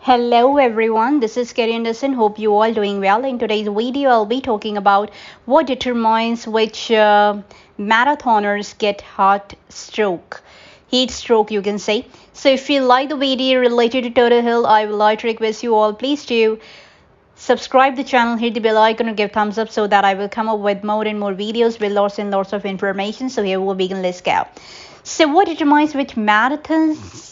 Hello everyone, this is Kerry Anderson. Hope you all doing well. In today's video, I'll be talking about what determines which marathoners get heat stroke you can say. So if you like the video related to Total Hill, I would like to request you all please do subscribe the channel, hit the bell icon and give thumbs up so that I will come up with more and more videos with lots and lots of information. So here we'll begin, let's go. So what determines which marathoners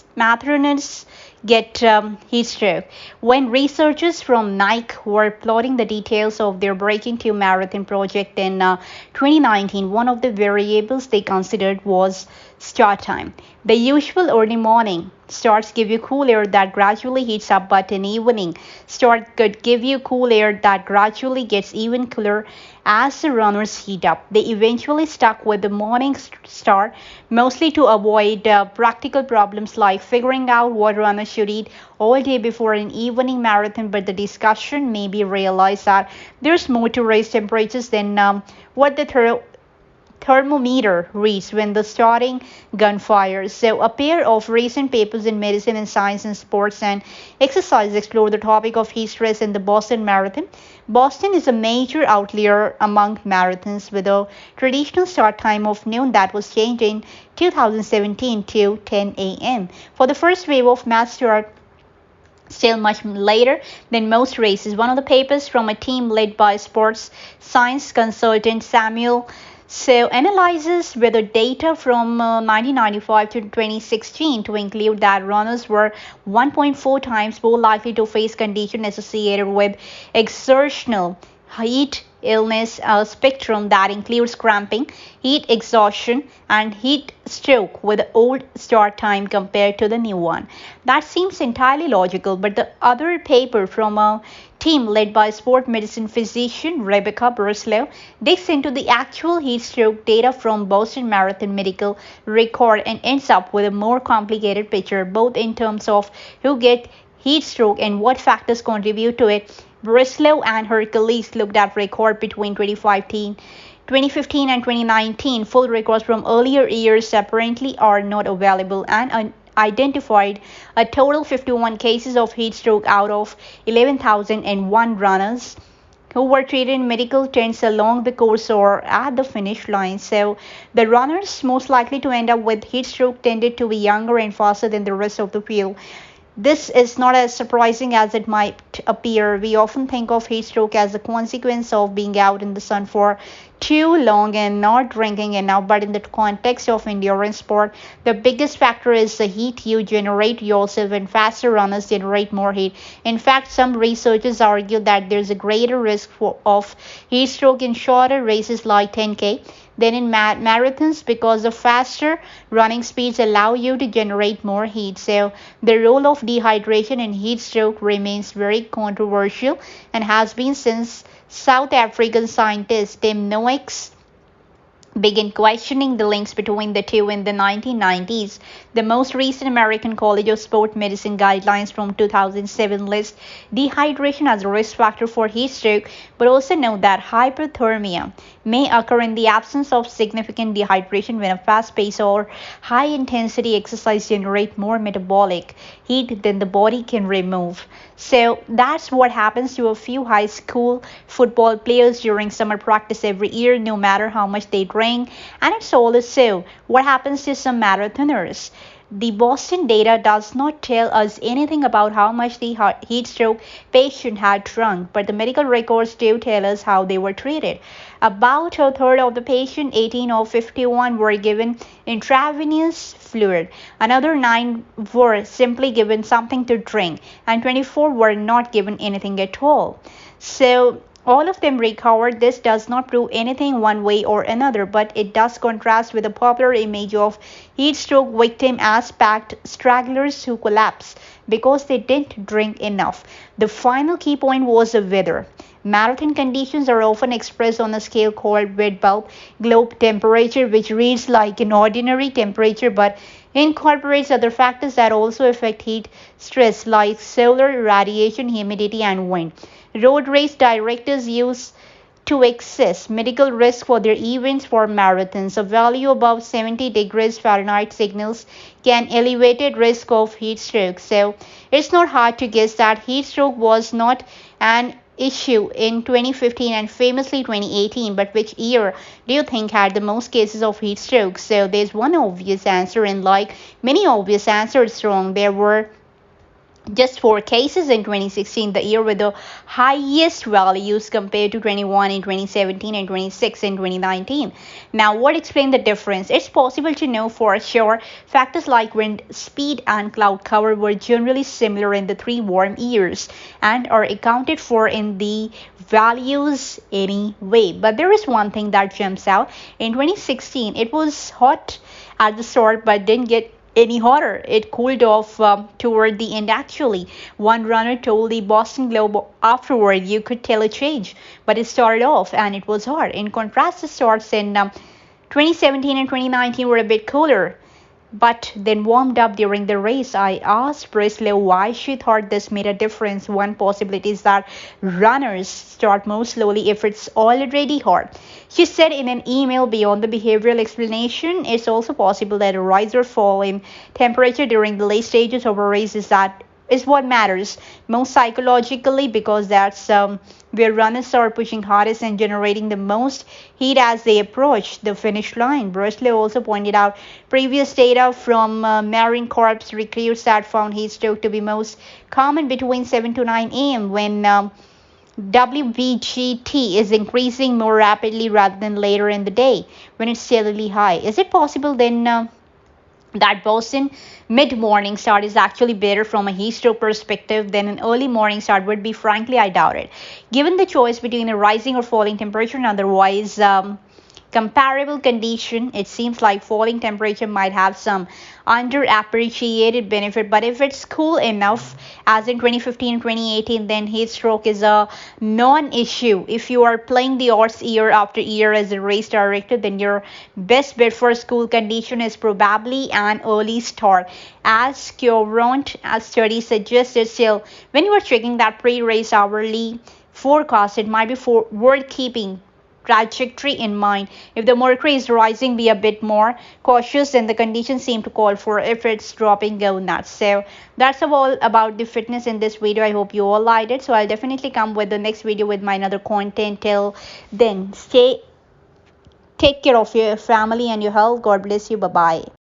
get heat stroke? When researchers from Nike were plotting the details of their Breaking 2 marathon project in 2019, one of the variables they considered was start time. The usual early morning starts give you cool air that gradually heats up, but an evening start could give you cool air that gradually gets even cooler as the runners heat up. They eventually stuck with the morning start, mostly to avoid practical problems like figuring out what runners should eat all day before an evening marathon. But the discussion made me realize that there's more to raise temperatures than what the thermometer reads when the starting gun fires. So a pair of recent papers in Medicine and Science and Sports and Exercise explore the topic of heat stress in the Boston Marathon. Boston is a major outlier among marathons with a traditional start time of noon that was changed in 2017 to 10 a.m. for the first wave of mass start, still much later than most races. One of the papers from a team led by sports science consultant Samuel analyzes whether data from 1995 to 2016 to include that runners were 1.4 times more likely to face conditions associated with exertional heat illness spectrum that includes cramping, heat exhaustion, and heat stroke with the old start time compared to the new one. That seems entirely logical, but the other paper from a team led by sport medicine physician Rebecca Breslow digs into the actual heat stroke data from Boston Marathon medical record and ends up with a more complicated picture, both in terms of who get heat stroke and what factors contribute to it. Breslow and her colleagues looked at records between 2015 and 2019. Full records from earlier years apparently are not available and identified a total 51 cases of heat stroke out of 11,001 runners who were treated in medical tents along the course or at the finish line. So the runners most likely to end up with heat stroke tended to be younger and faster than the rest of the field. This is not as surprising as it might appear. We often think of heat stroke as a consequence of being out in the sun for too long and not drinking enough, but in the context of endurance sport, the biggest factor is the heat you generate yourself, and faster runners generate more heat. In fact, some researchers argue that there's a greater risk of heat stroke in shorter races like 10K than in marathons because the faster running speeds allow you to generate more heat. So the role of dehydration in heat stroke remains very controversial and has been since South African scientist Tim Noakes began questioning the links between the two in the 1990s. The most recent American College of Sport Medicine guidelines from 2007 list dehydration as a risk factor for heat stroke, but also note that hyperthermia may occur in the absence of significant dehydration when a fast pace or high intensity exercise generate more metabolic heat than the body can remove. So that's what happens to a few high school football players during summer practice every year, no matter how much they drink. And it's also what happens to some marathoners. The Boston data does not tell us anything about how much the heat stroke patient had drunk, but the medical records do tell us how they were treated. About a third of the patients, 18 of 51, were given intravenous fluid. Another 9 were simply given something to drink, and 24 were not given anything at all. So all of them recovered. This does not prove anything one way or another, but it does contrast with the popular image of heat stroke victim as packed stragglers who collapse because they didn't drink enough. The final key point was the weather. Marathon conditions are often expressed on a scale called red bulb globe temperature, which reads like an ordinary temperature but incorporates other factors that also affect heat stress like solar radiation, humidity, and wind. Road race directors use to excess medical risk for their events for marathons. A value above 70 degrees Fahrenheit signals an elevated risk of heat stroke. So it's not hard to guess that heat stroke was not an issue in 2015 and famously 2018, but which year do you think had the most cases of heat stroke? So there's one obvious answer, and like many obvious answers wrong, there were just 4 cases in 2016, the year with the highest values compared to 21 in 2017 and 26 in 2019. Now, what explains the difference? It's possible to know for sure. Factors like wind speed and cloud cover were generally similar in the 3 warm years and are accounted for in the values anyway. But there is one thing that jumps out. In 2016, it was hot at the start but didn't get any hotter. It cooled off toward the end actually. One runner told the Boston Globe afterward, you could tell a change, but it started off and it was hot. In contrast, the starts in 2017 and 2019 were a bit cooler, but then warmed up during the race. I asked Breslow why she thought this made a difference. One possibility is that runners start more slowly if it's already hot. She said in an email. Beyond the behavioral explanation, it's also possible that a rise or fall in temperature during the late stages of a race is what matters most psychologically, because that's where runners are pushing hardest and generating the most heat as they approach the finish line. Breslow also pointed out previous data from Marine Corps recruits that found heat stroke to be most common between 7 to 9 a.m. when WVGT is increasing more rapidly rather than later in the day when it's steadily high. Is it possible then that Boston mid-morning start is actually better from a heat stroke perspective than an early morning start would be? Frankly, I doubt it. Given the choice between a rising or falling temperature and otherwise comparable condition, it seems like falling temperature might have some underappreciated benefit. But if it's cool enough, as in 2015 and 2018, then heat stroke is a non-issue. If you are playing the odds year after year as a race director, then your best bet for school condition is probably an early start, as Cheuvront study suggested. Still, when you are checking that pre-race hourly forecast, it might be worth keeping trajectory in mind. If the mercury is rising, be a bit more cautious than the conditions seem to call for. If it's dropping, go nuts. So that's all about the fitness in this video. I hope you all liked it. So I'll definitely come with the next video with my another content. Till then, take care of your family and your health. God bless you. Bye bye.